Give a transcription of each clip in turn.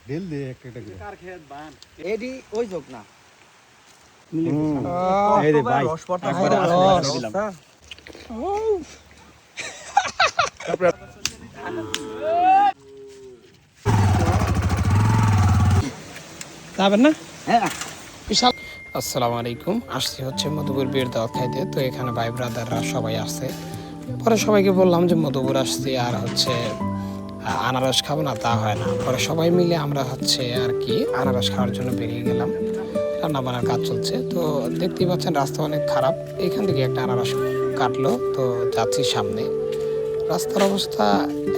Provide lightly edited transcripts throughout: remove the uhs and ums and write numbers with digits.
ঢেল দে একটা একটা করে। কার খেত বান এডি ওই যোগ না এই রে ভাই রস পড়তা একবারে রস আসলে দিলাম। যাবেন না হ্যাঁ বিশাল। আসসালামু আলাইকুম। আসছি হচ্ছে মধুপুর বিয়ের দাওয়াত খাইতে। তো এখানে ভাই ব্রাদাররা সবাই আসছে। পরে সবাইকে বললাম যে মধুপুর আসছি আর হচ্ছে আনারস খাবো না, তা হয় না। পরে সবাই মিলে আমরা হচ্ছে আর কি আনারস খাওয়ার জন্য বেরিয়ে গেলাম। রান্না বান্নার কাজ চলছে। তো দেখতেই পাচ্ছেন রাস্তা অনেক খারাপ। এখান থেকে একটা আনারস কাটলো, তো যাচ্ছি সামনে। রাস্তার অবস্থা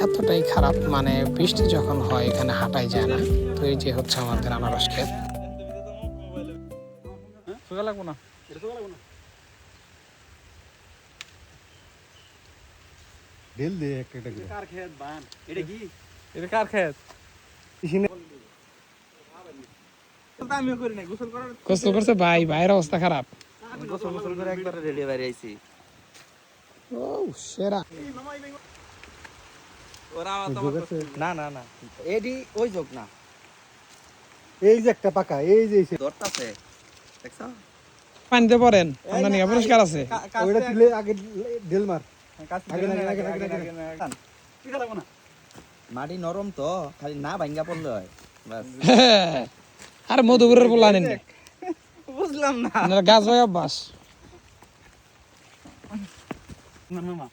এতটাই খারাপ, মানে বৃষ্টি যখন হয় এখানে হাঁটাই যায় না। তো এই যে হচ্ছে আমাদের আনারস ক্ষেত। সোজা লাগবো না, এটা সোজা লাগবো না। ঢেল দে একটা একটা করে। কার খেত বান এটা কি? এটা কার খেত? আমিও করি না গোসল করার। গোসল করছে ভাই, ভাইয়ের অবস্থা খারাপ। গোসল গোসল করে একবারে রেডি বাইরে আইছি ও সেরা। ওরা তোমার না না না এডি ওই যোগ না এই যে একটা পাকা, এই যে এই যে। ধরতাছে দেখছো পানিতে পড়েন, আমরা নিয়ে পুরস্কার আছে। ওইটা তুলে আগে ঢেল মার। আগে টিকা লাগবো না। মাটি নরম তো খালি না ভাঙ্গা পড়লে হয় বাস আর মধুপুরের পোলা আনেন বুঝলাম না গাছ ভাই অভ্যাস। না মামা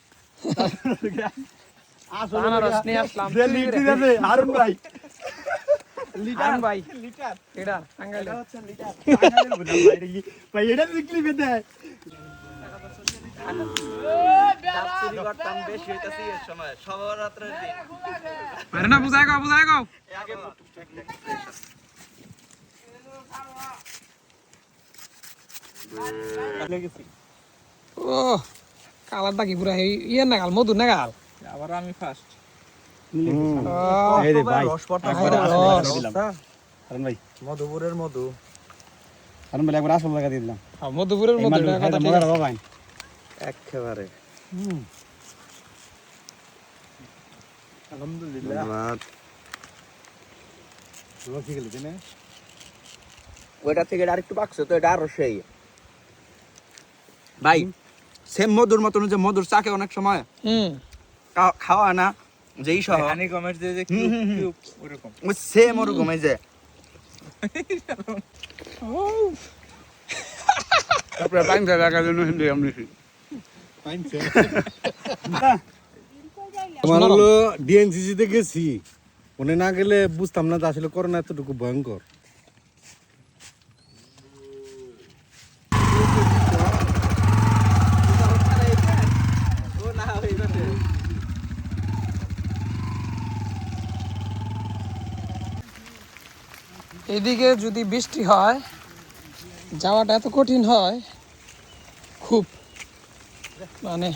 আনারস নিয়ে আসলাম। হারুন ভাই লিটার ভাই, লিটার এটা টাঙ্গাইলে। এটা হচ্ছে লিটার। ভাই এটা বিক্রি পেতে চুরি করতাম বেশি হইতাছে এই সময় সবার রাত্রের দিন আরে না বুঝাই গাও, বুঝাই গাও। আগে ও কালারটা কি পুরা ইয়ে নাগাল, মধুর নাগাল। আবার আমি ফার্স্ট। এই রে ভাই রস পড়তা একবারে আসলে দিলাম। হারুন ভাই মধুপুরের মধু হারুন ভাই একবার আসল লাগা দিয়ে দিলাম। মধুপুরের এই মধুর মালটা কথা ঠিক মজা আছে। হবে ভাই। একেবারে আলহামদুলিল্লাহ। ধন্যবাদ রস ঠিক আছে না? ওইটা থেকে এটা আরেকটু পাকছে তো এটা আরো সেই ভাই সেম মধুর মতন যে মধুর চাকে অনেক সময় খাওয়া না যেই সহ হানি কমেন্ট দিয়ে যে হুম, হুম, হুম। কিউব ওরকম। ওই সেম ওরকম এই যে তারপরে পাইন দাদা কাজে নহিন্দে আমি আমার হলো ডিএনসিসি তে গেছি, ওনে না গেলে বুঝতাম না যে আসলে করোনা এতটুকু ভয়ঙ্কর। এদিকে যদি বৃষ্টি হয় যাওয়াটা এত কঠিন হয়, খুব মানে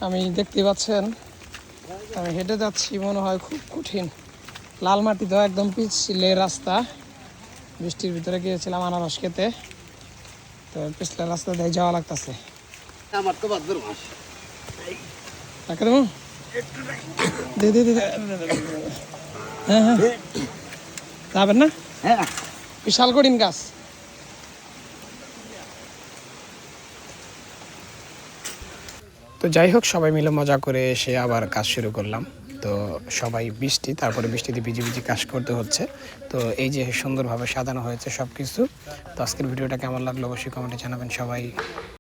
আমি দেখতে পাচ্ছেন আমি হেঁটে যাচ্ছি, মনে হয় খুব কঠিন। লাল মাটি তো একদম পিছলে রাস্তা। বৃষ্টির ভিতরে গিয়েছিলাম আনারস খেতে, তো পিছলে রাস্তা দিয়ে যাওয়া লাগতেছে। আমার তো বাদ মাস তাকে দেবো দে দে দে দে। হ্যাঁ হ্যাঁ যাবেন না, হ্যাঁ বিশাল কঠিন গাছ। তো যাই হোক, সবাই মিলে মজা করে এসে আবার কাজ শুরু করলাম। তো সবাই বৃষ্টি, তারপরে বৃষ্টিতে ভিজে ভিজে কাজ করতে হচ্ছে। তো এই যে সুন্দরভাবে সাজানো হয়েছে সব কিছু। তো আজকের ভিডিওটা কেমন লাগলো অবশ্যই কমেন্টে জানাবেন সবাই।